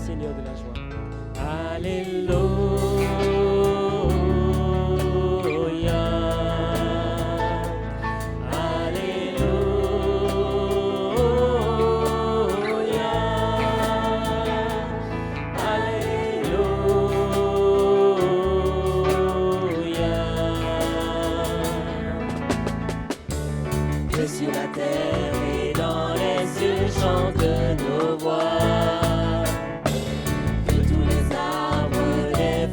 Seigneur de la joie. Alléluia. Sur la terre et dans les cieux chante nos voix, que tous les arbres, les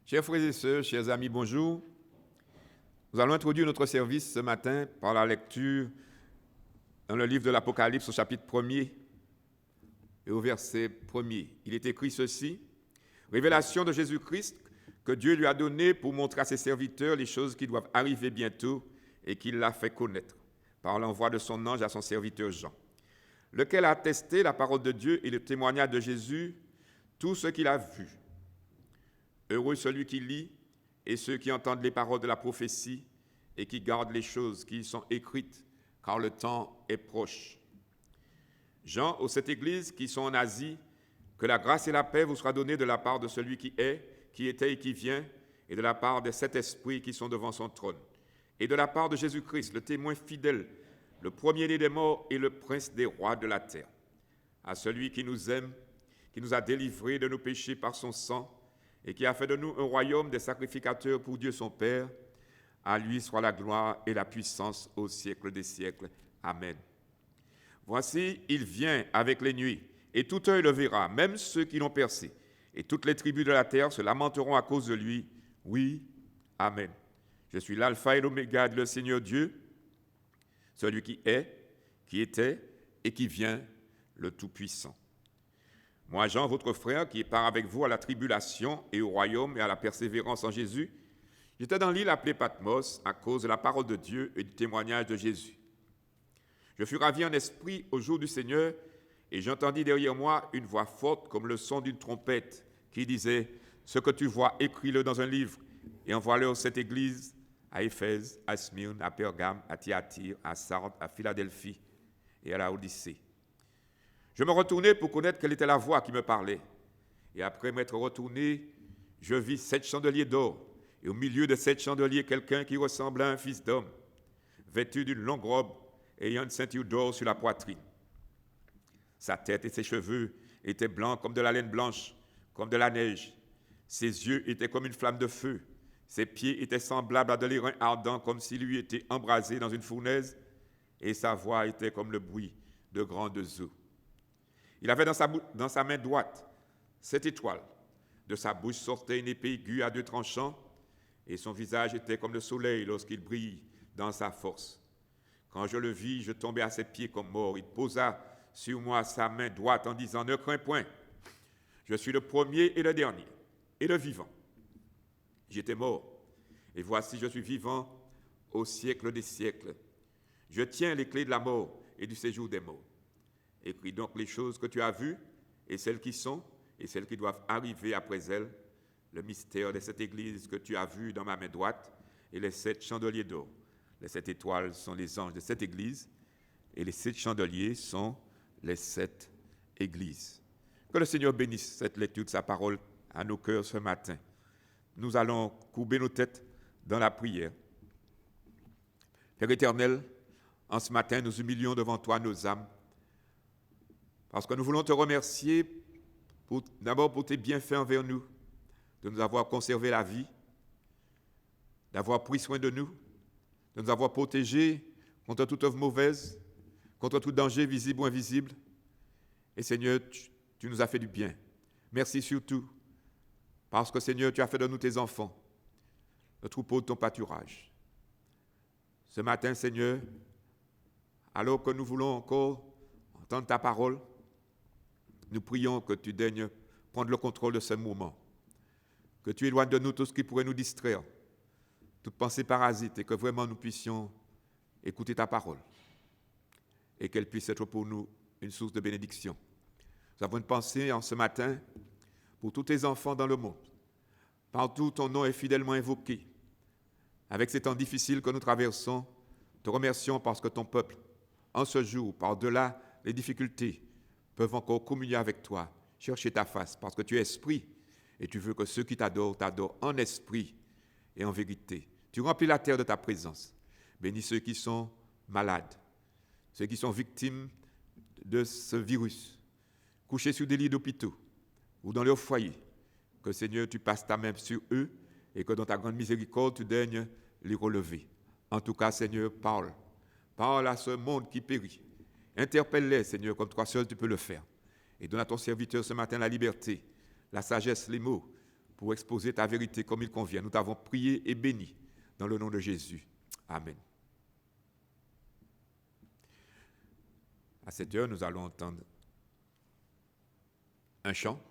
Chers frères et sœurs, chers amis, bonjour. Nous allons introduire notre service ce matin par la lecture dans le livre de l'Apocalypse au chapitre 1er et au verset 1er. Il est écrit ceci: Révélation de Jésus-Christ que Dieu lui a donnée pour montrer à ses serviteurs les choses qui doivent arriver bientôt et qu'il l'a fait connaître par l'envoi de son ange à son serviteur Jean, lequel a attesté la parole de Dieu et le témoignage de Jésus, tout ce qu'il a vu. Heureux celui qui lit et ceux qui entendent les paroles de la prophétie et qui gardent les choses qui y sont écrites, car le temps est proche. Jean, aux 7 églises qui sont en Asie, que la grâce et la paix vous soient données de la part de celui qui est, qui était et qui vient, et de la part des 7 esprits qui sont devant son trône, et de la part de Jésus-Christ, le témoin fidèle, le premier-né des morts et le prince des rois de la terre. À celui qui nous aime, qui nous a délivrés de nos péchés par son sang, et qui a fait de nous un royaume des sacrificateurs pour Dieu son Père, à lui soit la gloire et la puissance au siècle des siècles. Amen. Voici, il vient avec les nuits, et tout œil le verra, même ceux qui l'ont percé, et toutes les tribus de la terre se lamenteront à cause de lui. Oui, Amen. Je suis l'alpha et l'oméga, dit le Seigneur Dieu, celui qui est, qui était et qui vient, le Tout-Puissant. Moi, Jean, votre frère, qui part avec vous à la tribulation et au royaume et à la persévérance en Jésus, j'étais dans l'île appelée Patmos à cause de la parole de Dieu et du témoignage de Jésus. Je fus ravi en esprit au jour du Seigneur, et j'entendis derrière moi une voix forte comme le son d'une trompette qui disait: Ce que tu vois, écris-le dans un livre et envoie-le aux 7 églises, à Éphèse, à Smyrne, à Pergame, à Thyatire, à Sardes, à Philadelphie et à la Odyssée. Je me retournai pour connaître quelle était la voix qui me parlait. Et après m'être retourné, je vis 7 chandeliers d'or, et au milieu de 7 chandeliers, quelqu'un qui ressemblait à un fils d'homme, vêtu d'une longue robe, ayant une ceinture d'or sur la poitrine. Sa tête et ses cheveux étaient blancs comme de la laine blanche, comme de la neige. Ses yeux étaient comme une flamme de feu. Ses pieds étaient semblables à de l'airain ardent, comme s'il eût été embrasé dans une fournaise, et sa voix était comme le bruit de grandes eaux. Il avait dans sa main droite 7 étoiles. De sa bouche sortait une épée aiguë à 2 tranchants, et son visage était comme le soleil lorsqu'il brille dans sa force. Quand je le vis, je tombai à ses pieds comme mort. Il posa sur moi sa main droite en disant: Ne crains point, je suis le premier et le dernier, et le vivant. J'étais mort, et voici je suis vivant au siècle des siècles. Je tiens les clés de la mort et du séjour des morts. Écris donc les choses que tu as vues, et celles qui sont, et celles qui doivent arriver après elles, le mystère de cette église que tu as vu dans ma main droite, et les 7 chandeliers d'or. Les 7 étoiles sont les anges de cette église, et les 7 chandeliers sont les 7 églises. Que le Seigneur bénisse cette lecture de sa parole à nos cœurs ce matin. Nous allons courber nos têtes dans la prière. Père éternel, en ce matin, nous humilions devant toi nos âmes, parce que nous voulons te remercier d'abord pour tes bienfaits envers nous, de nous avoir conservé la vie, d'avoir pris soin de nous, de nous avoir protégés contre toute œuvre mauvaise, contre tout danger visible ou invisible. Et Seigneur, tu nous as fait du bien. Merci surtout, parce que Seigneur, tu as fait de nous tes enfants, le troupeau de ton pâturage. Ce matin, Seigneur, alors que nous voulons encore entendre ta parole, nous prions que tu daignes prendre le contrôle de ce moment, que tu éloignes de nous tout ce qui pourrait nous distraire, toute pensée parasite, et que vraiment nous puissions écouter ta parole et qu'elle puisse être pour nous une source de bénédiction. Nous avons une pensée en ce matin pour tous tes enfants dans le monde. Partout ton nom est fidèlement invoqué. Avec ces temps difficiles que nous traversons, te remercions parce que ton peuple, en ce jour, par-delà les difficultés, peuvent encore communier avec toi, chercher ta face, parce que tu es esprit, et tu veux que ceux qui t'adorent en esprit et en vérité. Tu remplis la terre de ta présence. Bénis ceux qui sont malades, ceux qui sont victimes de ce virus, couchés sur des lits d'hôpitaux ou dans leur foyer. Que Seigneur, tu passes ta main sur eux et que dans ta grande miséricorde, tu daignes les relever. En tout cas, Seigneur, parle. Parle à ce monde qui périt. Interpelle-les, Seigneur, comme toi seul tu peux le faire. Et donne à ton serviteur ce matin la liberté, la sagesse, les mots, pour exposer ta vérité comme il convient. Nous t'avons prié et béni dans le nom de Jésus. Amen. À cette heure, nous allons entendre un chant.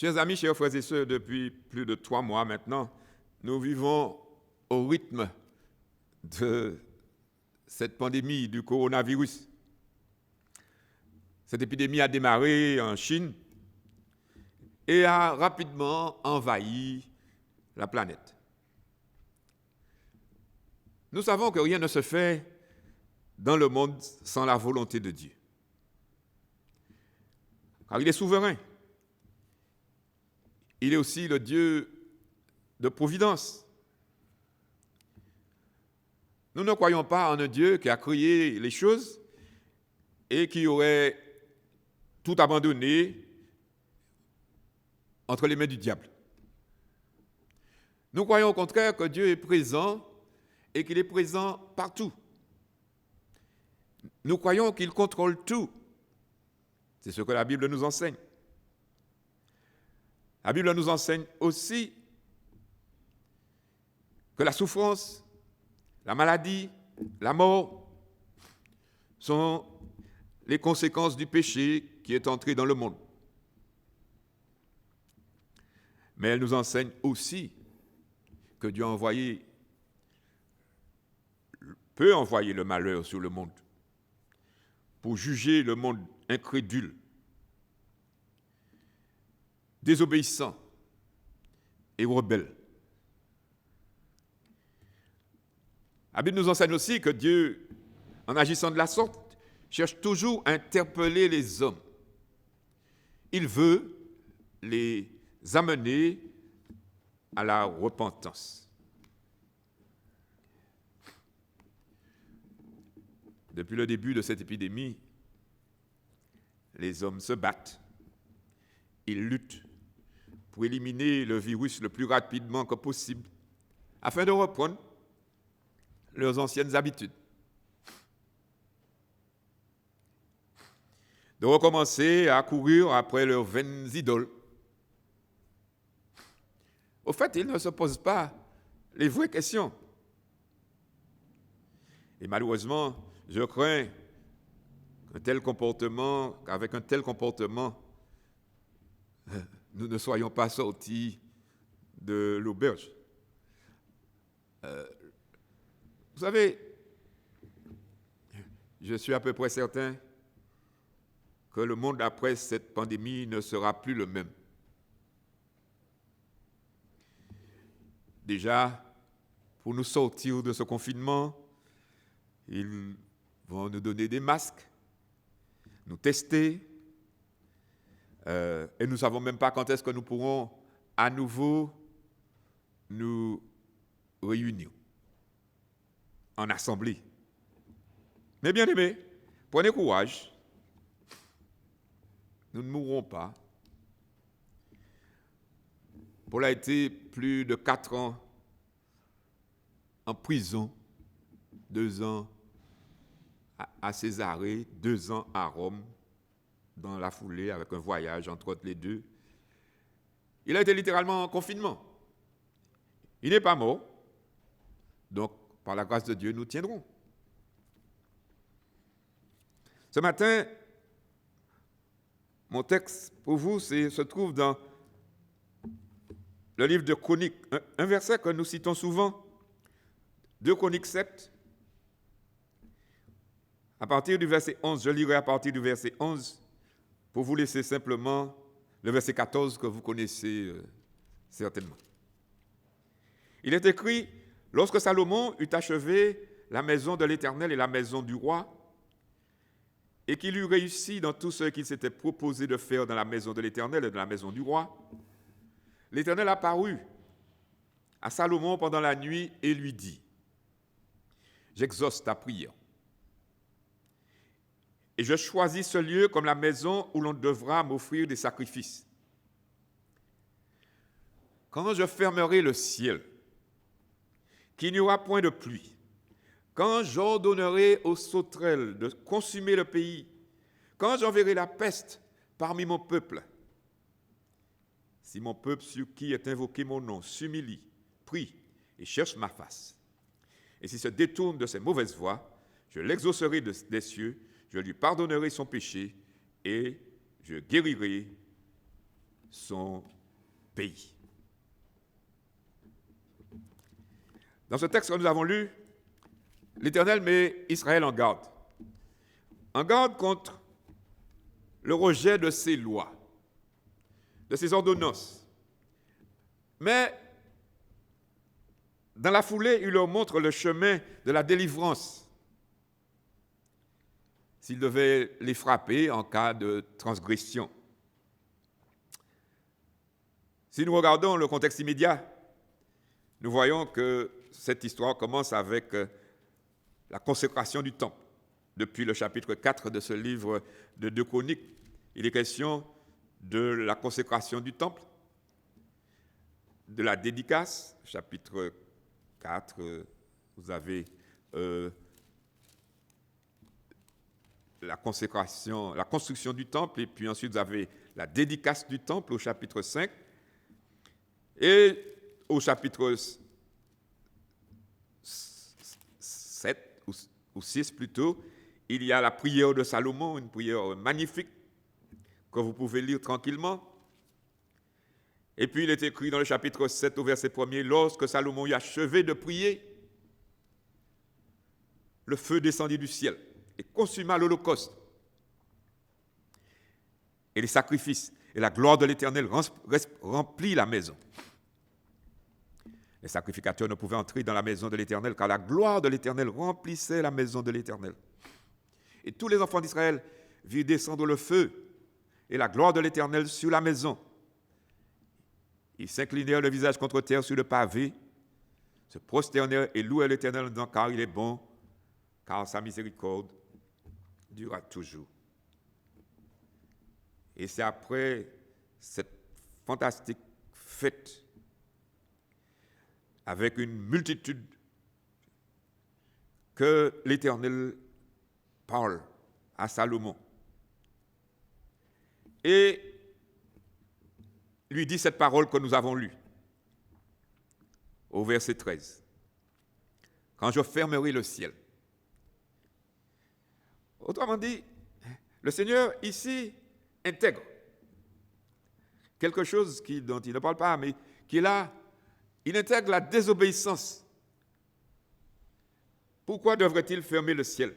Chers amis, chers frères et sœurs, depuis plus de 3 mois maintenant, nous vivons au rythme de cette pandémie du coronavirus. Cette épidémie a démarré en Chine et a rapidement envahi la planète. Nous savons que rien ne se fait dans le monde sans la volonté de Dieu. Car il est souverain. Il est aussi le Dieu de providence. Nous ne croyons pas en un Dieu qui a créé les choses et qui aurait tout abandonné entre les mains du diable. Nous croyons au contraire que Dieu est présent et qu'il est présent partout. Nous croyons qu'il contrôle tout. C'est ce que la Bible nous enseigne. La Bible nous enseigne aussi que la souffrance, La maladie, la mort sont les conséquences du péché qui est entré dans le monde. Mais elle nous enseigne aussi que Dieu peut envoyer le malheur sur le monde pour juger le monde incrédule, désobéissant et rebelle. La Bible nous enseigne aussi que Dieu, en agissant de la sorte, cherche toujours à interpeller les hommes. Il veut les amener à la repentance. Depuis le début de cette épidémie, les hommes se battent, ils luttent pour éliminer le virus le plus rapidement que possible, afin de reprendre leurs anciennes habitudes, de recommencer à courir après leurs vaines idoles. Au fait, ils ne se posent pas les vraies questions. Et malheureusement, je crains qu'avec un tel comportement, nous ne soyons pas sortis de l'auberge. Vous savez, je suis à peu près certain que le monde après cette pandémie ne sera plus le même. Déjà, pour nous sortir de ce confinement, ils vont nous donner des masques, nous tester, et nous ne savons même pas quand est-ce que nous pourrons à nouveau nous réunir en assemblée. Mais bien aimés, prenez courage, nous ne mourrons pas. Paul a été plus de 4 ans en prison, 2 ans à Césarée, 2 ans à Rome, dans la foulée, avec un voyage entre autres les deux. Il a été littéralement en confinement. Il n'est pas mort, donc par la grâce de Dieu, nous tiendrons. Ce matin, mon texte pour vous se trouve dans le livre de Chroniques, un verset que nous citons souvent, 2 Chroniques 7, à partir du verset 11, je lirai à partir du verset 11, pour vous laisser simplement le verset 14 que vous connaissez certainement. Il est écrit, lorsque Salomon eut achevé la maison de l'Éternel et la maison du roi, et qu'il eut réussi dans tout ce qu'il s'était proposé de faire dans la maison de l'Éternel et dans la maison du roi, l'Éternel apparut à Salomon pendant la nuit et lui dit, « J'exauce ta prière. Et je choisis ce lieu comme la maison où l'on devra m'offrir des sacrifices. Quand je fermerai le ciel, qu'il n'y aura point de pluie, quand j'ordonnerai aux sauterelles de consumer le pays, quand j'enverrai la peste parmi mon peuple, si mon peuple sur qui est invoqué mon nom s'humilie, prie et cherche ma face, et s'il se détourne de ses mauvaises voies, je l'exaucerai des cieux, je lui pardonnerai son péché et je guérirai son pays. » Dans ce texte que nous avons lu, l'Éternel met Israël en garde contre le rejet de ses lois, de ses ordonnances. Mais dans la foulée, il leur montre le chemin de la délivrance, s'il devait les frapper en cas de transgression. Si nous regardons le contexte immédiat, nous voyons que cette histoire commence avec la consécration du temple. Depuis le chapitre 4 de ce livre de 2 Chroniques, il est question de la consécration du temple, de la dédicace, chapitre 4, vous avez la consécration, la construction du temple, et puis ensuite vous avez la dédicace du temple au chapitre 5, et au chapitre ou 6 plutôt, il y a la prière de Salomon, une prière magnifique que vous pouvez lire tranquillement. Et puis il est écrit dans le chapitre 7 au verset 1er, lorsque Salomon eut achevé de prier, le feu descendit du ciel et consuma l'holocauste et les sacrifices, et la gloire de l'Éternel remplit la maison. Les sacrificateurs ne pouvaient entrer dans la maison de l'Éternel, car la gloire de l'Éternel remplissait la maison de l'Éternel. Et tous les enfants d'Israël virent descendre le feu et la gloire de l'Éternel sur la maison. Ils s'inclinèrent le visage contre terre sur le pavé, se prosternèrent et louèrent l'Éternel en disant, car il est bon, car sa miséricorde durera toujours. Et c'est après cette fantastique fête, avec une multitude, que l'Éternel parle à Salomon et lui dit cette parole que nous avons lue au verset 13. Quand je fermerai le ciel. Autrement dit, le Seigneur ici intègre quelque chose dont il ne parle pas, mais qui est là. Il intègre la désobéissance. Pourquoi devrait-il fermer le ciel?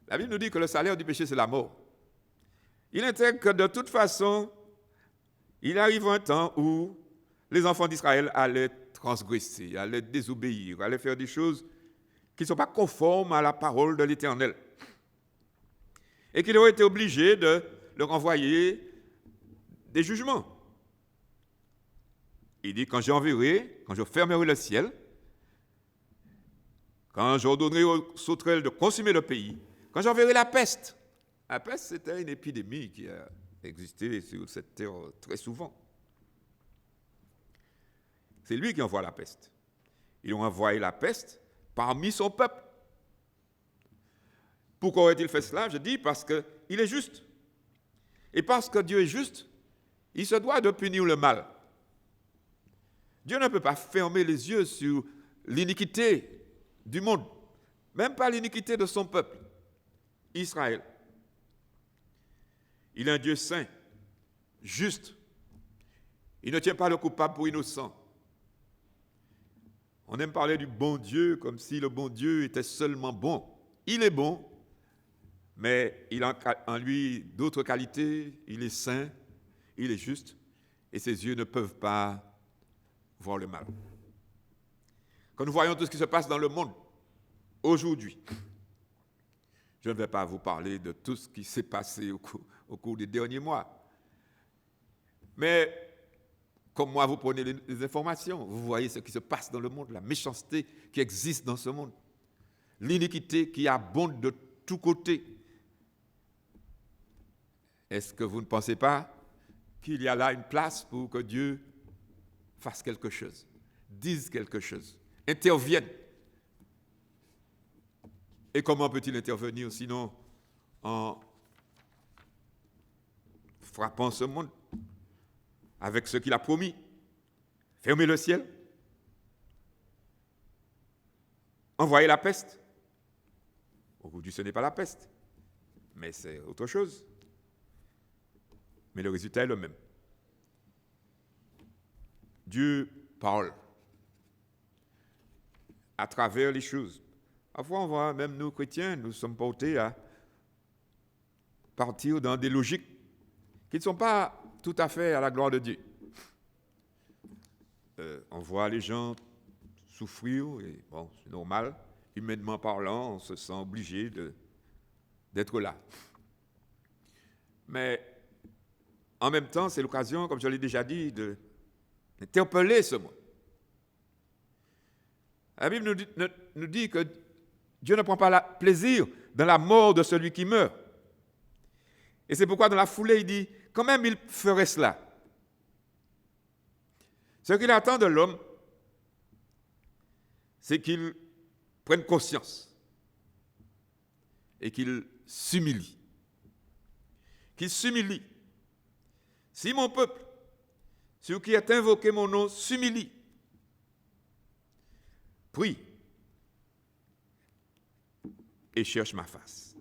La Bible nous dit que le salaire du péché, c'est la mort. Il intègre que de toute façon, il arrive un temps où les enfants d'Israël allaient transgresser, allaient désobéir, allaient faire des choses qui ne sont pas conformes à la parole de l'Éternel. Et qu'il aurait été obligé de leur envoyer des jugements. Il dit, quand je fermerai le ciel, quand j'ordonnerai aux sauterelles de consumer le pays, quand j'enverrai la peste. La peste, c'était une épidémie qui a existé sur cette terre très souvent. C'est lui qui envoie la peste. Ils ont envoyé la peste parmi son peuple. Pourquoi aurait-il fait cela? Je dis parce qu'il est juste. Et parce que Dieu est juste, il se doit de punir le mal. Dieu ne peut pas fermer les yeux sur l'iniquité du monde, même pas l'iniquité de son peuple, Israël. Il est un Dieu saint, juste. Il ne tient pas le coupable pour innocent. On aime parler du bon Dieu comme si le bon Dieu était seulement bon. Il est bon, mais il a en lui d'autres qualités. Il est saint, il est juste, et ses yeux ne peuvent pas voir le mal. Quand nous voyons tout ce qui se passe dans le monde aujourd'hui, je ne vais pas vous parler de tout ce qui s'est passé au cours des derniers mois. Mais comme moi, vous prenez les informations, vous voyez ce qui se passe dans le monde, la méchanceté qui existe dans ce monde, l'iniquité qui abonde de tous côtés. Est-ce que vous ne pensez pas qu'il y a là une place pour que Dieu fasse quelque chose, dise quelque chose, intervienne? Et comment peut-il intervenir sinon en frappant ce monde avec ce qu'il a promis? Fermer le ciel, envoyer la peste. Aujourd'hui, ce n'est pas la peste, mais c'est autre chose. Mais le résultat est le même. Dieu parle à travers les choses. Parfois, on voit, même nous, chrétiens, nous sommes portés à partir dans des logiques qui ne sont pas tout à fait à la gloire de Dieu. On voit les gens souffrir, et bon, c'est normal, humainement parlant, on se sent obligé d'être là. Mais en même temps, c'est l'occasion, comme je l'ai déjà dit, d'interpeller ce monde. La Bible nous dit que Dieu ne prend pas plaisir dans la mort de celui qui meurt. Et c'est pourquoi dans la foulée, il dit, quand même il ferait cela. Ce qu'il attend de l'homme, c'est qu'il prenne conscience et qu'il s'humilie. Qu'il s'humilie. Si mon peuple, sur qui est invoqué mon nom, s'humilie, prie, et cherchent ma face.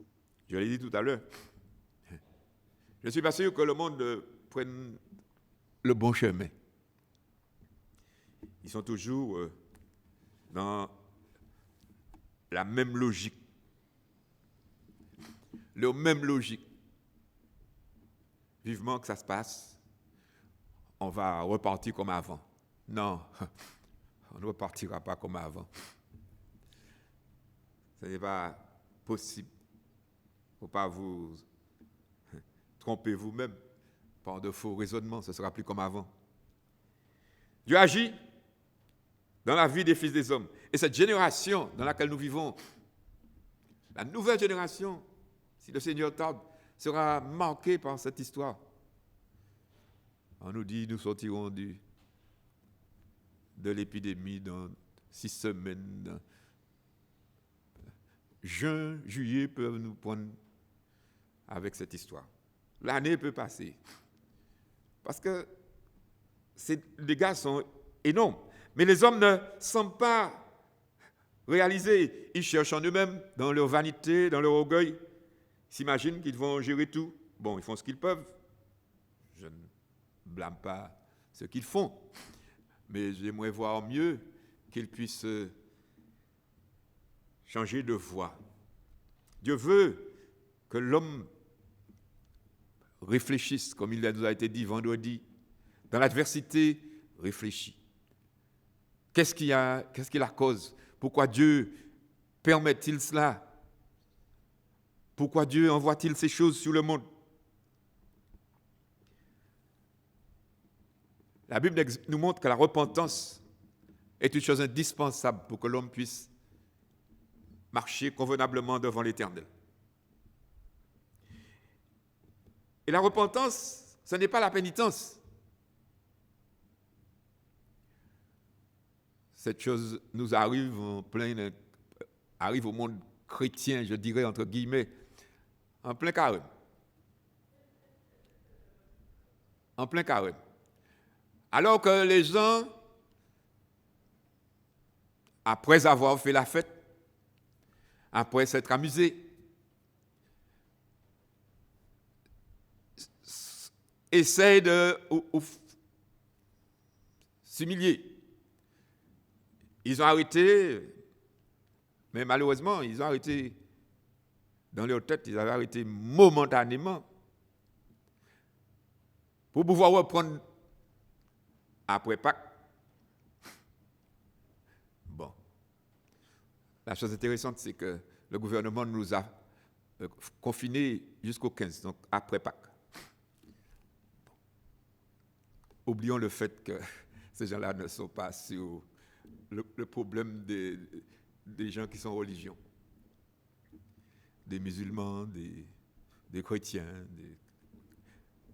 Je l'ai dit tout à l'heure. Je ne suis pas sûr que le monde prenne le bon chemin. Ils sont toujours dans la même logique. La même logique. Vivement que ça se passe, on va repartir comme avant. Non, on ne repartira pas comme avant. Ce n'est pas possible. Il ne faut pas vous tromper vous-même par de faux raisonnements. Ce ne sera plus comme avant. Dieu agit dans la vie des fils des hommes. Et cette génération dans laquelle nous vivons, la nouvelle génération, si le Seigneur tarde, sera marquée par cette histoire. On nous dit, nous sortirons de l'épidémie dans 6 semaines. Juin, juillet peuvent nous prendre avec cette histoire. L'année peut passer. Parce que ces dégâts sont énormes. Mais les hommes ne semblent pas réaliser. Ils cherchent en eux-mêmes, dans leur vanité, dans leur orgueil. Ils s'imaginent qu'ils vont gérer tout. Bon, ils font ce qu'ils peuvent. Je ne blâme pas ce qu'ils font. Mais j'aimerais voir mieux qu'ils puissent changer de voie. Dieu veut que l'homme réfléchisse, comme il nous a été dit vendredi. Dans l'adversité, réfléchis. Qu'est-ce qui la cause? Pourquoi Dieu permet-il cela? Pourquoi Dieu envoie-t-il ces choses sur le monde? La Bible nous montre que la repentance est une chose indispensable pour que l'homme puisse marcher convenablement devant l'Éternel. Et la repentance, ce n'est pas la pénitence. Cette chose nous arrive arrive au monde chrétien, je dirais entre guillemets, en plein carême. En plein carême. Alors que les gens, après avoir fait la fête, après s'être amusés, essayent de s'humilier. Ils ont arrêté, mais malheureusement, ils ont arrêté dans leur tête, ils avaient arrêté momentanément pour pouvoir reprendre après Pâques. Bon. La chose intéressante, c'est que le gouvernement nous a confinés jusqu'au 15, donc après Pâques. Oublions le fait que ces gens-là ne sont pas sur le problème des gens qui sont en religion, des musulmans, des chrétiens,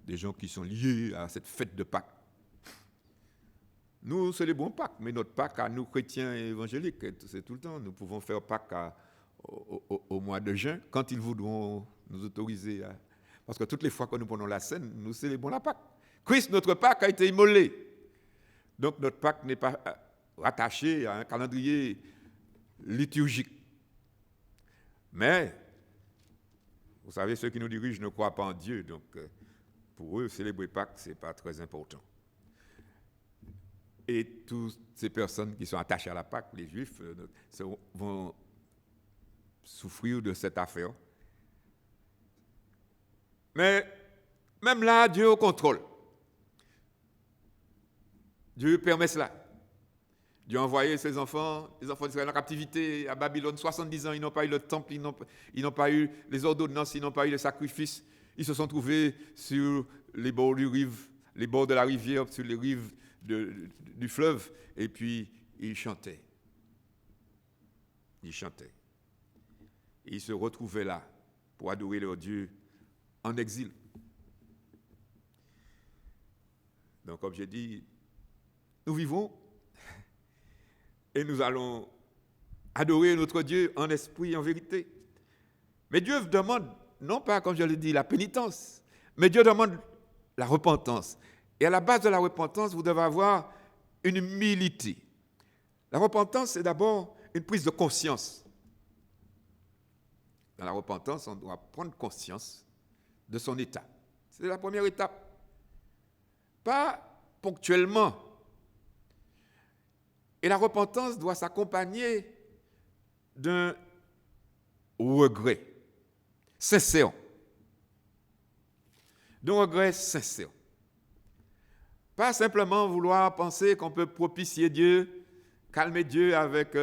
des gens qui sont liés à cette fête de Pâques. Nous célébrons Pâques, mais notre Pâques à nous chrétiens et évangéliques, c'est tout le temps. Nous pouvons faire Pâques au mois de juin, quand ils voudront nous autoriser à... Parce que toutes les fois que nous prenons la scène, nous célébrons la Pâques. Christ, notre Pâques, a été immolé. Donc notre Pâques n'est pas rattaché à un calendrier liturgique. Mais, vous savez, ceux qui nous dirigent ne croient pas en Dieu, donc pour eux, célébrer Pâques, ce n'est pas très important. Et toutes ces personnes qui sont attachées à la Pâques, les Juifs, vont souffrir de cette affaire. Mais même là, Dieu est au contrôle. Dieu permet cela. Dieu a envoyé ses enfants, les enfants d'Israël en captivité à Babylone, 70 ans, ils n'ont pas eu le temple, ils n'ont pas eu les ordonnances, ils n'ont pas eu les sacrifices. Ils se sont trouvés sur les bords les bords de la rivière, sur les rives du fleuve, et puis ils chantaient. Ils chantaient. Et ils se retrouvaient là pour adorer leur Dieu en exil. Donc, comme j'ai dit, nous vivons et nous allons adorer notre Dieu en esprit et en vérité. Mais Dieu demande, non pas, comme je l'ai dit, la pénitence, mais Dieu demande la repentance. Et à la base de la repentance, vous devez avoir une humilité. La repentance, c'est d'abord une prise de conscience. dans la repentance, on doit prendre conscience de son état. C'est la première étape. Pas ponctuellement. Et la repentance doit s'accompagner d'un regret sincère. D'un regret sincère. Pas simplement vouloir penser qu'on peut propitier Dieu, calmer Dieu avec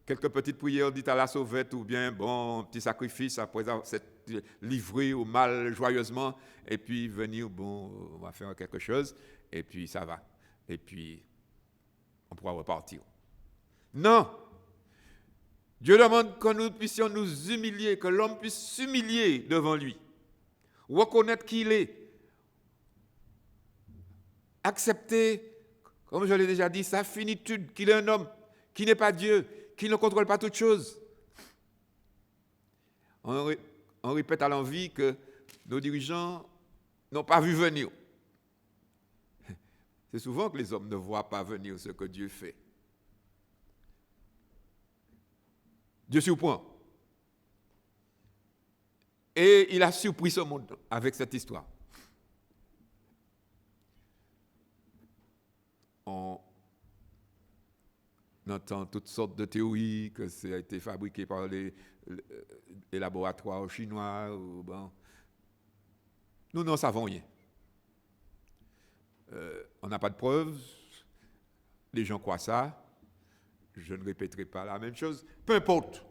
quelques petites prières dites à la sauvette ou bien, bon, un petit sacrifice après s'être livré au mal joyeusement et puis venir, bon, on va faire quelque chose et puis ça va. Et puis, on pourra repartir. Non! Dieu demande que nous puissions nous humilier, que l'homme puisse s'humilier devant lui, reconnaître qui il est, accepter, comme je l'ai déjà dit, sa finitude, qu'il est un homme, qui n'est pas Dieu, qui ne contrôle pas toutes choses. On répète à l'envi que nos dirigeants n'ont pas vu venir. C'est souvent que les hommes ne voient pas venir ce que Dieu fait. Dieu surprend. Et il a surpris ce monde avec cette histoire. On entend toutes sortes de théories, que ça a été fabriqué par les laboratoires chinois. Bon. Nous n'en savons rien. On n'a pas de preuves. Les gens croient ça. Je ne répéterai pas la même chose. Peu importe.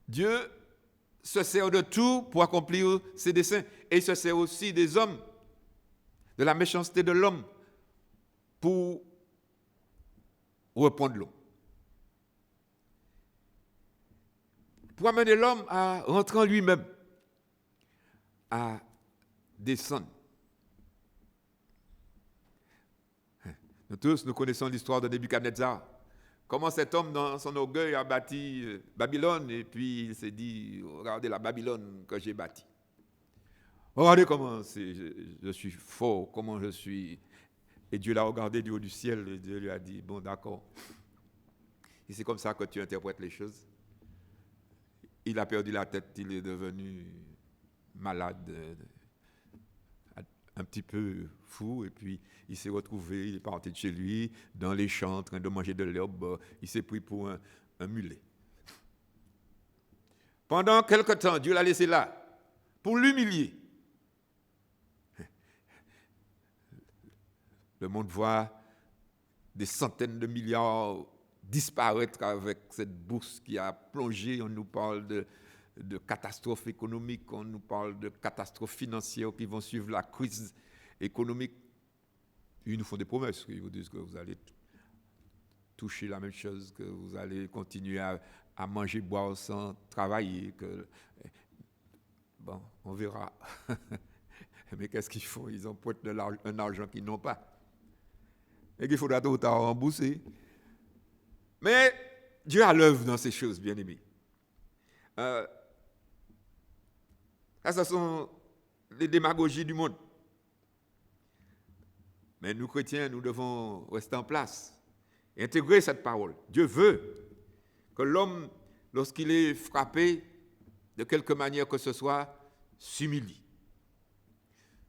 Dieu se sert de tout pour accomplir ses desseins. Et il se sert aussi des hommes, de la méchanceté de l'homme, pour reprendre l'eau. Pour amener l'homme à rentrer en lui-même, à descendre. Nous tous, nous connaissons l'histoire de Nebuchadnezzar. Comment cet homme, dans son orgueil, a bâti Babylone, et puis il s'est dit, regardez la Babylone que j'ai bâtie. Regardez comment je suis fort, comment je suis... Et Dieu l'a regardé du haut du ciel, et Dieu lui a dit, bon d'accord, et c'est comme ça que tu interprètes les choses. Il a perdu la tête, il est devenu malade, un petit peu fou, et puis il s'est retrouvé, il est parti de chez lui, dans les champs, en train de manger de l'herbe, il s'est pris pour un mulet. Pendant quelque temps, Dieu l'a laissé là, pour l'humilier. Le monde voit des centaines de milliards disparaître avec cette bourse qui a plongé. On nous parle de catastrophes économiques, on nous parle de catastrophes financières qui vont suivre la crise économique. Ils nous font des promesses, ils vous disent que vous allez toucher la même chose, que vous allez continuer à manger, boire sans travailler. Bon, on verra. Mais qu'est-ce qu'ils font? Ils empruntent un argent qu'ils n'ont pas. Et qu'il faudra tôt ou tard rembourser. Mais Dieu a l'œuvre dans ces choses, bien aimés. Ça, ce sont les démagogies du monde. Mais nous, chrétiens, nous devons rester en place et intégrer cette parole. Dieu veut que l'homme, lorsqu'il est frappé, de quelque manière que ce soit, s'humilie.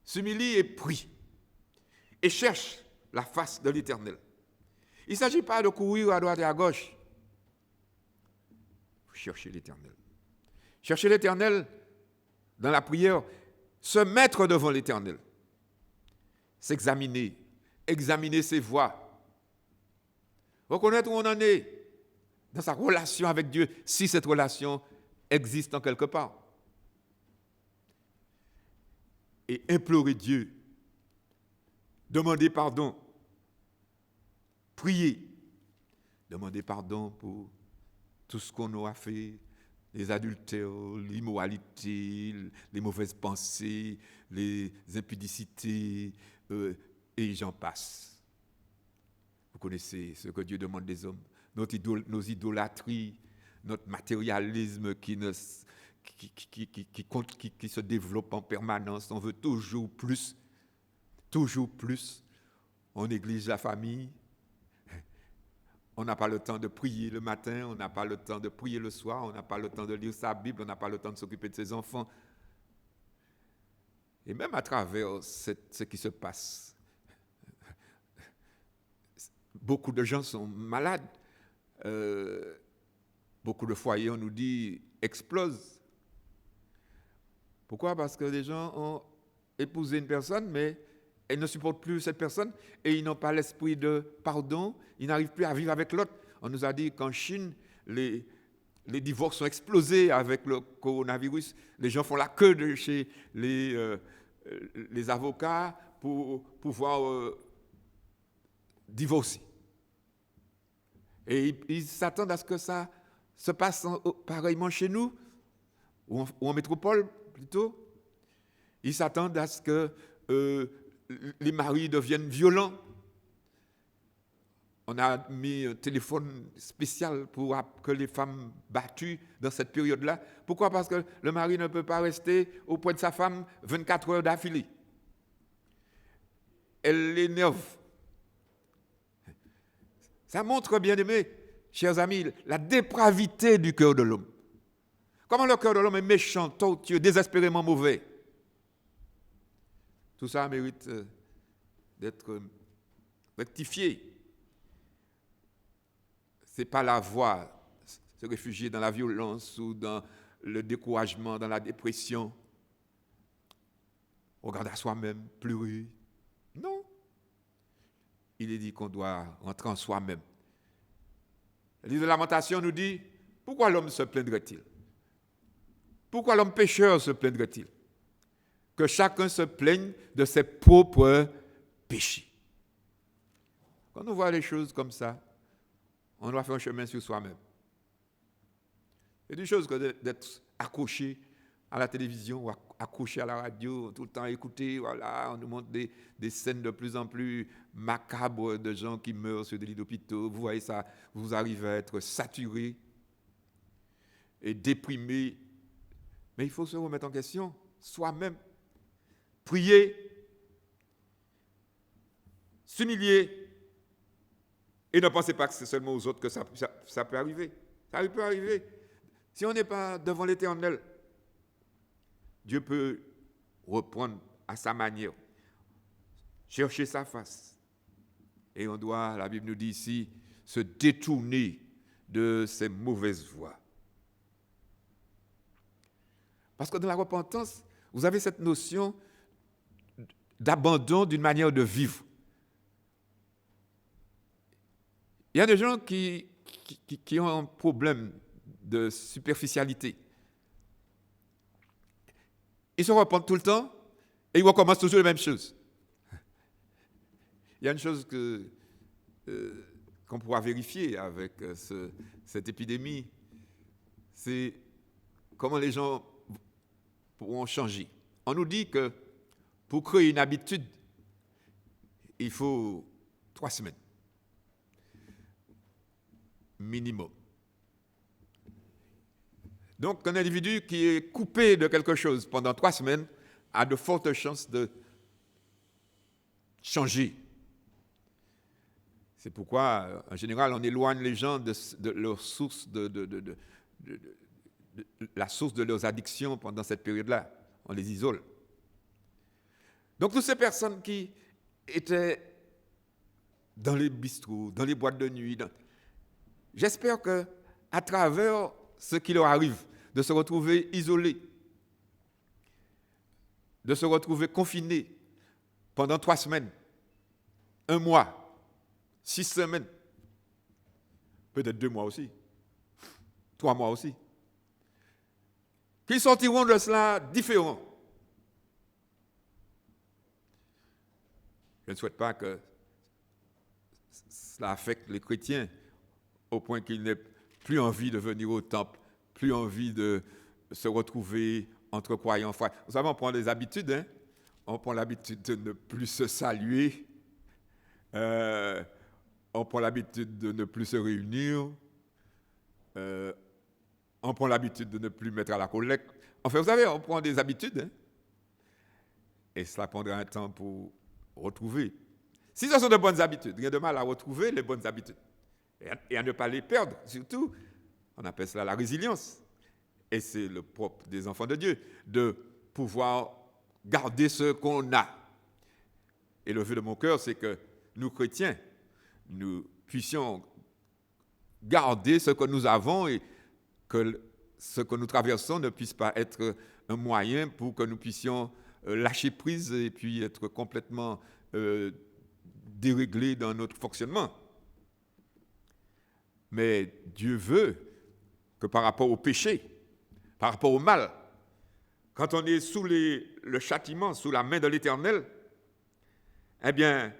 S'humilie et prie. Et cherche la face de l'Éternel. Il ne s'agit pas de courir à droite et à gauche. Il faut chercher l'Éternel. Chercher l'Éternel dans la prière, se mettre devant l'Éternel, s'examiner, examiner ses voies, reconnaître où on en est dans sa relation avec Dieu, si cette relation existe en quelque part. Et implorer Dieu, demander pardon, prier, demander pardon pour tout ce qu'on aura fait, les adultères, l'immoralité, les mauvaises pensées, les impudicités, et j'en passe. Vous connaissez ce que Dieu demande des hommes, nos idolâtries, notre matérialisme qui se développe en permanence. On veut toujours plus. On néglige la famille. On n'a pas le temps de prier le matin, on n'a pas le temps de prier le soir, on n'a pas le temps de lire sa Bible, on n'a pas le temps de s'occuper de ses enfants. Et même à travers ce qui se passe, beaucoup de gens sont malades. Beaucoup de foyers, on nous dit, explosent. Pourquoi? Parce que les gens ont épousé une personne, mais ils ne supportent plus cette personne et ils n'ont pas l'esprit de pardon, ils n'arrivent plus à vivre avec l'autre. On nous a dit qu'en Chine, les divorces ont explosé avec le coronavirus. Les gens font la queue de chez les avocats pour pouvoir divorcer. Et ils s'attendent à ce que ça se passe pareillement chez nous, ou en métropole plutôt. Ils s'attendent à ce que les maris deviennent violents. On a mis un téléphone spécial pour que les femmes battues dans cette période-là. Pourquoi? Parce que le mari ne peut pas rester auprès de sa femme 24 heures d'affilée. Elle l'énerve. Ça montre, bien aimés, chers amis, la dépravité du cœur de l'homme. Comment le cœur de l'homme est méchant, tortueux, désespérément mauvais. Tout ça mérite d'être rectifié. Ce n'est pas la voie, se réfugier dans la violence ou dans le découragement, dans la dépression. Regarder à soi-même, pleurer. Non. Il est dit qu'on doit rentrer en soi-même. Le livre de Lamentation nous dit, pourquoi l'homme se plaindrait-il? Pourquoi l'homme pécheur se plaindrait-il? Que chacun se plaigne de ses propres péchés. Quand on voit les choses comme ça, on doit faire un chemin sur soi-même. C'est une chose que d'être accroché à la télévision ou accroché à la radio, tout le temps écouter, voilà, on nous montre des scènes de plus en plus macabres de gens qui meurent sur des lits d'hôpitaux. Vous voyez ça, vous arrivez à être saturé et déprimé. Mais il faut se remettre en question soi-même. Prier, s'humilier, et ne pensez pas que c'est seulement aux autres que ça peut arriver. Ça peut arriver. Si on n'est pas devant l'Éternel, Dieu peut reprendre à sa manière, chercher sa face. Et on doit, la Bible nous dit ici, se détourner de ces mauvaises voies. Parce que dans la repentance, vous avez cette notion d'abandon d'une manière de vivre. Il y a des gens qui ont un problème de superficialité. Ils se repentent tout le temps et ils recommencent toujours les mêmes choses. Il y a une chose qu'on pourra vérifier avec cette épidémie, c'est comment les gens pourront changer. On nous dit que pour créer une habitude, il faut 3 semaines. Minimum. Donc, un individu qui est coupé de quelque chose pendant 3 semaines a de fortes chances de changer. C'est pourquoi, en général, on éloigne les gens de leur source, de la source de leurs addictions pendant cette période-là. On les isole. Donc, toutes ces personnes qui étaient dans les bistrots, dans les boîtes de nuit, j'espère qu'à travers ce qui leur arrive, de se retrouver isolés, de se retrouver confinés pendant 3 semaines, 1 mois, 6 semaines, peut-être 2 mois aussi, 3 mois aussi, qu'ils sortiront de cela différents. Je ne souhaite pas que cela affecte les chrétiens au point qu'ils n'aient plus envie de venir au temple, plus envie de se retrouver entre croyants frères. Vous savez, on prend des habitudes, hein? On prend l'habitude de ne plus se saluer, on prend l'habitude de ne plus se réunir, on prend l'habitude de ne plus mettre à la collecte. Enfin, vous savez, on prend des habitudes, hein? Et cela prendra un temps pour retrouver. Si ce sont de bonnes habitudes, rien de mal à retrouver les bonnes habitudes. et à ne pas les perdre. Surtout, on appelle cela la résilience. Et c'est le propre des enfants de Dieu, de pouvoir garder ce qu'on a. Et le vœu de mon cœur, c'est que nous, chrétiens, nous puissions garder ce que nous avons et que ce que nous traversons ne puisse pas être un moyen pour que nous puissions lâcher prise et puis être complètement déréglés dans notre fonctionnement. Mais Dieu veut que par rapport au péché, par rapport au mal, quand on est sous le châtiment, sous la main de l'Éternel, eh bien,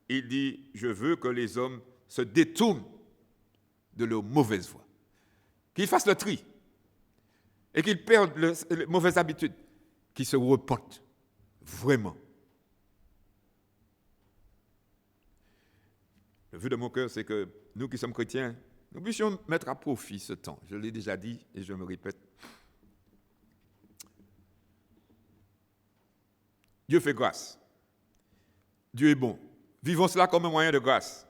il dit, je veux que les hommes se détournent de leurs mauvaises voies, qu'ils fassent le tri et qu'ils perdent les mauvaises habitudes, qu'ils se repentent vraiment. Le vœu de mon cœur, c'est que nous qui sommes chrétiens, nous puissions mettre à profit ce temps. Je l'ai déjà dit et je me répète. Dieu fait grâce. Dieu est bon. Vivons cela comme un moyen de grâce.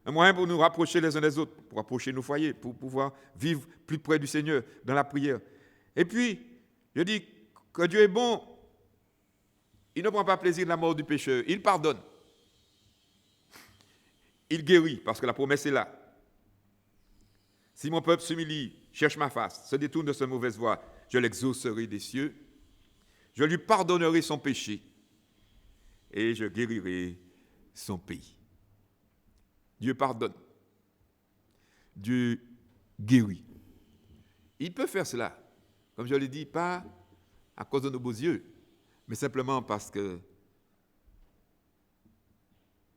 Un moyen pour nous rapprocher les uns des autres, pour rapprocher nos foyers, pour pouvoir vivre plus près du Seigneur dans la prière. Et puis, je dis que Dieu est bon. Il ne prend pas plaisir de la mort du pécheur. Il pardonne. Il guérit, parce que la promesse est là. Si mon peuple s'humilie, cherche ma face, se détourne de sa mauvaise voie, je l'exaucerai des cieux, je lui pardonnerai son péché et je guérirai son pays. Dieu pardonne. Dieu guérit. Il peut faire cela, comme je l'ai dit, pas à cause de nos beaux yeux, mais simplement parce que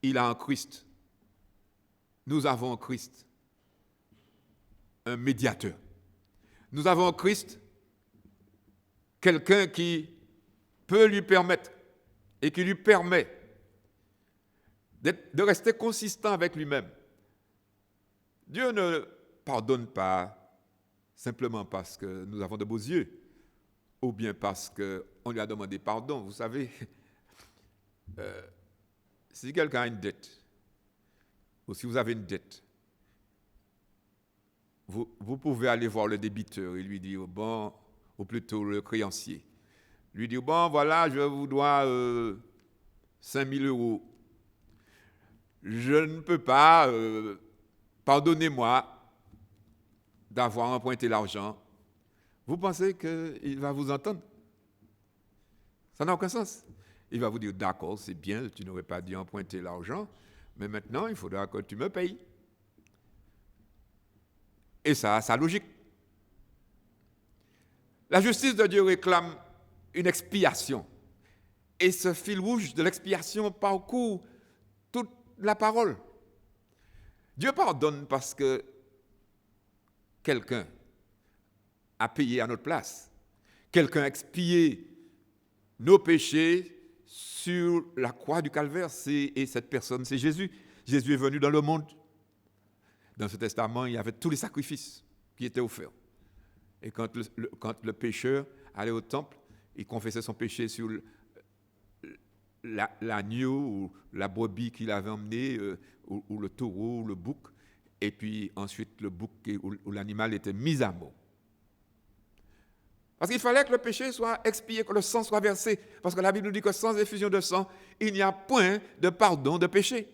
il a en Christ. Nous avons en Christ un médiateur. Nous avons en Christ quelqu'un qui peut lui permettre et qui lui permet de rester consistant avec lui-même. Dieu ne pardonne pas simplement parce que nous avons de beaux yeux ou bien parce qu'on lui a demandé pardon. Vous savez, si quelqu'un a une dette ou si vous avez une dette, vous pouvez aller voir le débiteur et lui dire, bon, ou plutôt le créancier, lui dire, bon, voilà, je vous dois 5 000 €. Je ne peux pas, pardonnez-moi d'avoir emprunté l'argent. Vous pensez qu'il va vous entendre? Ça n'a aucun sens. Il va vous dire, d'accord, c'est bien, tu n'aurais pas dû emprunter l'argent, mais maintenant, il faudra que tu me payes. Et ça a sa logique. La justice de Dieu réclame une expiation. Et ce fil rouge de l'expiation parcourt toute la parole. Dieu pardonne parce que quelqu'un a payé à notre place. Quelqu'un a expié nos péchés sur la croix du Calvaire. Et cette personne, c'est Jésus. Jésus est venu dans le monde. Dans ce testament, il y avait tous les sacrifices qui étaient offerts. Et quand le pécheur allait au temple, il confessait son péché sur l'agneau ou la brebis qu'il avait emmené, ou le taureau, ou le bouc. Et puis ensuite, le bouc ou l'animal était mis à mort. Parce qu'il fallait que le péché soit expié, que le sang soit versé. Parce que la Bible nous dit que sans effusion de sang, il n'y a point de pardon de péché.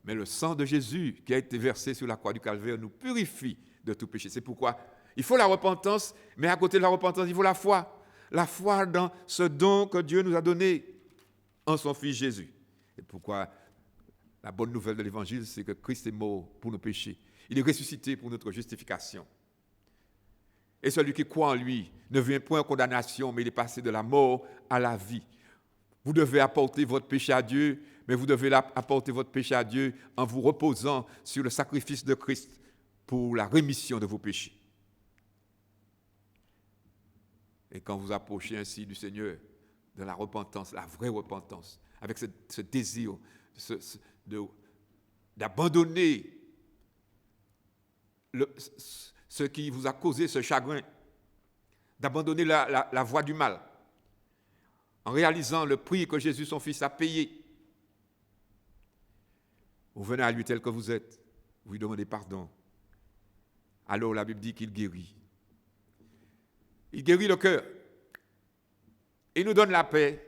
Mais le sang de Jésus qui a été versé sur la croix du Calvaire nous purifie de tout péché. C'est pourquoi il faut la repentance, mais à côté de la repentance, il faut la foi. La foi dans ce don que Dieu nous a donné en son Fils Jésus. Et pourquoi la bonne nouvelle de l'Évangile, c'est que Christ est mort pour nos péchés. Il est ressuscité pour notre justification. Et celui qui croit en lui ne vient point en condamnation, mais il est passé de la mort à la vie. Vous devez apporter votre péché à Dieu, mais vous devez apporter votre péché à Dieu en vous reposant sur le sacrifice de Christ pour la rémission de vos péchés. Et quand vous approchez ainsi du Seigneur, de la repentance, la vraie repentance, avec ce désir d'abandonner ce qui vous a causé ce chagrin, d'abandonner la voie du mal, en réalisant le prix que Jésus, son Fils, a payé, Vous venez à lui tel que vous êtes, vous lui demandez pardon. Alors la Bible dit qu'il guérit. Il guérit le cœur. Il nous donne la paix,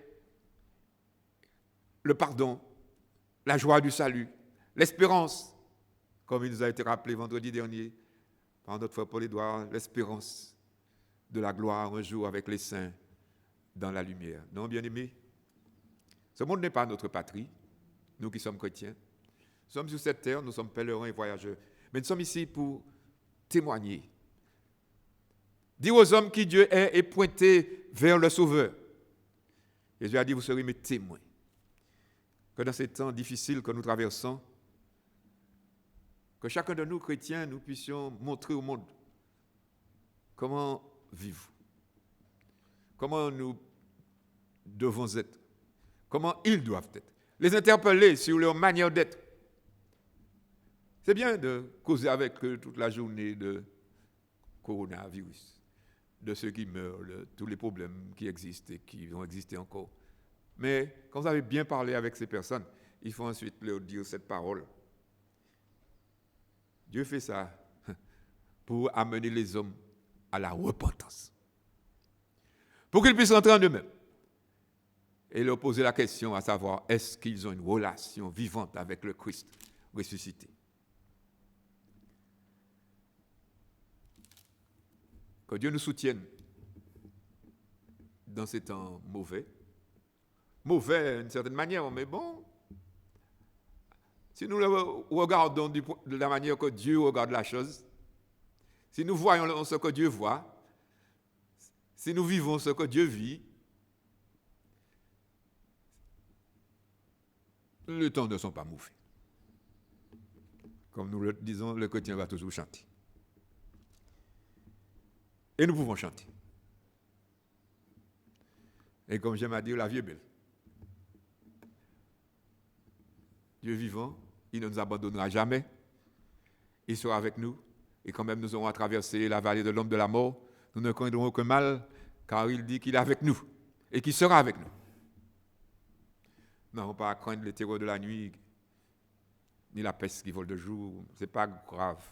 le pardon, la joie du salut, l'espérance, comme il nous a été rappelé vendredi dernier par notre frère Paul Édouard, l'espérance de la gloire un jour avec les saints dans la lumière. Non, bien-aimés, ce monde n'est pas notre patrie, nous qui sommes chrétiens. Nous sommes sur cette terre, nous sommes pèlerins et voyageurs, mais nous sommes ici pour témoigner. Dire aux hommes qui Dieu est et pointer vers le Sauveur. Jésus a dit, vous serez mes témoins. Que dans ces temps difficiles que nous traversons, que chacun de nous, chrétiens, nous puissions montrer au monde comment vivre, comment nous devons être, comment ils doivent être, les interpeller sur leur manière d'être. C'est bien de causer avec eux toute la journée de coronavirus, de ceux qui meurent, de tous les problèmes qui existent et qui vont exister encore. Mais quand vous avez bien parlé avec ces personnes, il faut ensuite leur dire cette parole. Dieu fait ça pour amener les hommes à la repentance. Pour qu'ils puissent rentrer en eux-mêmes. Et leur poser la question à savoir, est-ce qu'ils ont une relation vivante avec le Christ ressuscité? Que Dieu nous soutienne dans ces temps mauvais. Mauvais d'une certaine manière, mais bon. Si nous le regardons de la manière que Dieu regarde la chose, si nous voyons ce que Dieu voit, si nous vivons ce que Dieu vit, les temps ne sont pas mauvais. Comme nous le disons, le chrétien va toujours chanter. Et nous pouvons chanter. Et comme j'aime à dire, la vie est belle. Dieu vivant, il ne nous abandonnera jamais. Il sera avec nous. Et quand même nous aurons à traverser la vallée de l'ombre de la mort, nous ne craindrons aucun mal, car il dit qu'il est avec nous et qu'il sera avec nous. Nous n'avons pas à craindre les terreurs de la nuit, ni la peste qui vole de jour. Ce n'est pas grave.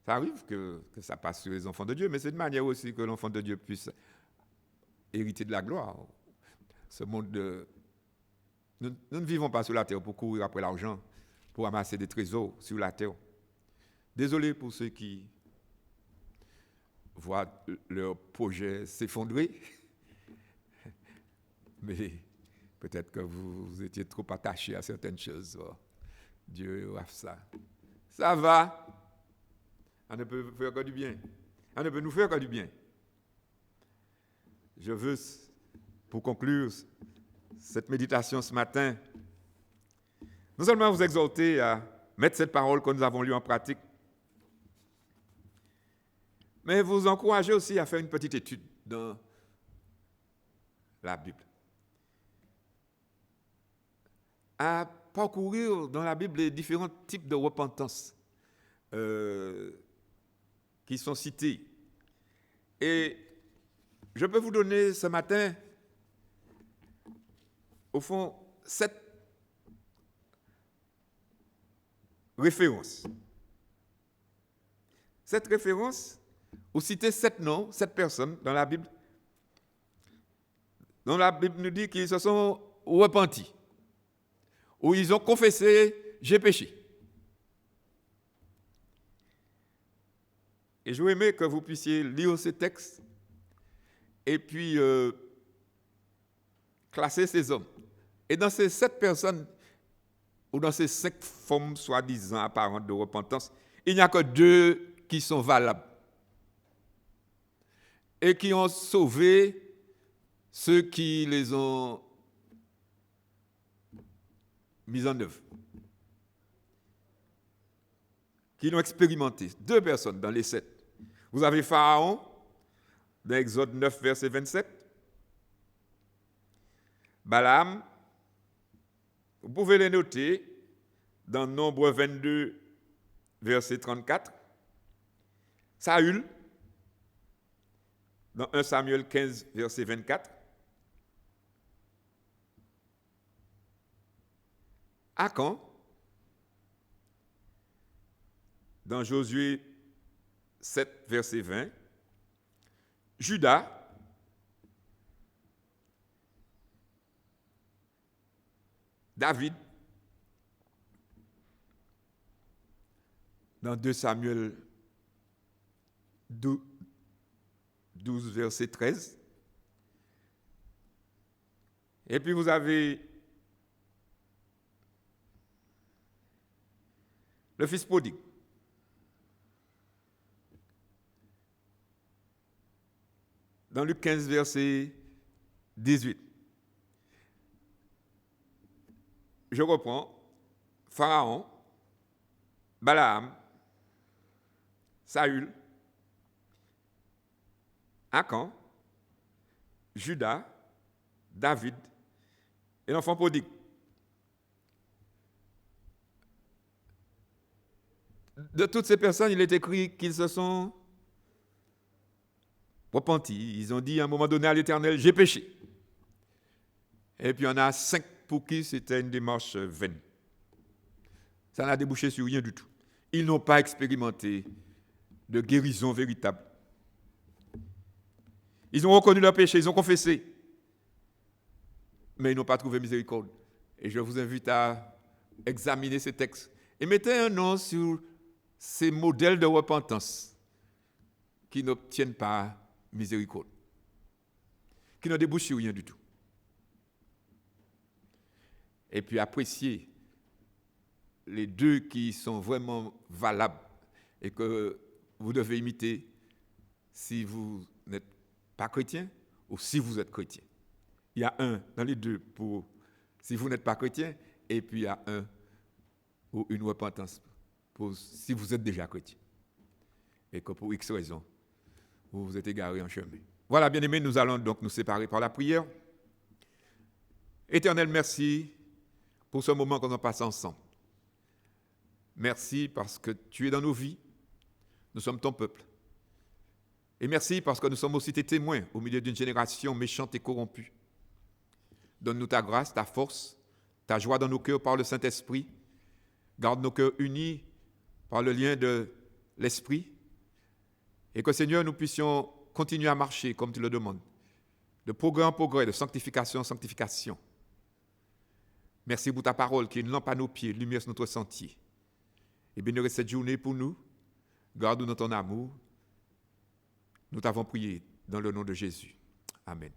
Ça arrive que ça passe sur les enfants de Dieu, mais c'est une manière aussi que l'enfant de Dieu puisse hériter de la gloire. Ce monde de... Nous ne vivons pas sur la terre pour courir après l'argent, pour amasser des trésors sur la terre. Désolé pour ceux qui voient leur projet s'effondrer, mais peut-être que vous étiez trop attachés à certaines choses. Oh, Dieu a ça. Ça va. On ne peut faire que du bien. On ne peut nous faire que du bien. Je veux, pour conclure cette méditation ce matin, non seulement vous exhorter à mettre cette parole que nous avons lue en pratique, mais vous encourager aussi à faire une petite étude dans la Bible. À parcourir dans la Bible les différents types de repentance qui sont cités. Et je peux vous donner ce matin, au fond, 7 références. 7 références, ou citer 7 noms, 7 personnes dans la Bible, dont la Bible nous dit qu'ils se sont repentis, ou ils ont confessé « j'ai péché ». Et je voudrais aimer que vous puissiez lire ces textes et puis classer ces hommes. Et dans ces 7 personnes, ou dans ces 5 formes soi-disant apparentes de repentance, il n'y a que 2 qui sont valables et qui ont sauvé ceux qui les ont mis en œuvre, qui l'ont expérimenté. 2 personnes dans les 7. Vous avez Pharaon, dans Exode 9, verset 27. Balaam, vous pouvez les noter dans Nombre 22, verset 34. Saül, dans 1 Samuel 15, verset 24. Akan, dans Josué 7, verset 20. Judas, David, dans 2 Samuel 12, verset 13. Et puis vous avez le fils prodigue. Dans Luc 15, verset 18. Je reprends. Pharaon, Balaam, Saül, Akan, Judas, David et l'enfant prodigue. De toutes ces personnes, il est écrit qu'ils se sont repentis. Ils ont dit à un moment donné à l'Éternel, j'ai péché. Et puis il y en a 5 pour qui c'était une démarche vaine. Ça n'a débouché sur rien du tout. Ils n'ont pas expérimenté de guérison véritable. Ils ont reconnu leur péché, ils ont confessé. Mais ils n'ont pas trouvé miséricorde. Et je vous invite à examiner ces textes. Et mettez un nom sur ces modèles de repentance qui n'obtiennent pas miséricorde, qui ne débouchent sur rien du tout. Et puis appréciez les 2 qui sont vraiment valables et que vous devez imiter si vous n'êtes pas chrétien ou si vous êtes chrétien. Il y a un dans les 2 pour si vous n'êtes pas chrétien et puis il y a un ou une repentance pour si vous êtes déjà chrétien et que pour X raisons, vous vous êtes égaré en chemin. Voilà, bien-aimés, nous allons donc nous séparer par la prière. Éternel, merci pour ce moment qu'on a passé ensemble. Merci parce que tu es dans nos vies. Nous sommes ton peuple. Et merci parce que nous sommes aussi tes témoins au milieu d'une génération méchante et corrompue. Donne-nous ta grâce, ta force, ta joie dans nos cœurs par le Saint-Esprit. Garde nos cœurs unis par le lien de l'Esprit. Et que, Seigneur, nous puissions continuer à marcher comme tu le demandes. De progrès en progrès, de sanctification en sanctification. Merci pour ta parole qui est une lampe à nos pieds, lumière sur notre sentier. Et bénis cette journée pour nous. Garde-nous dans ton amour. Nous t'avons prié dans le nom de Jésus. Amen.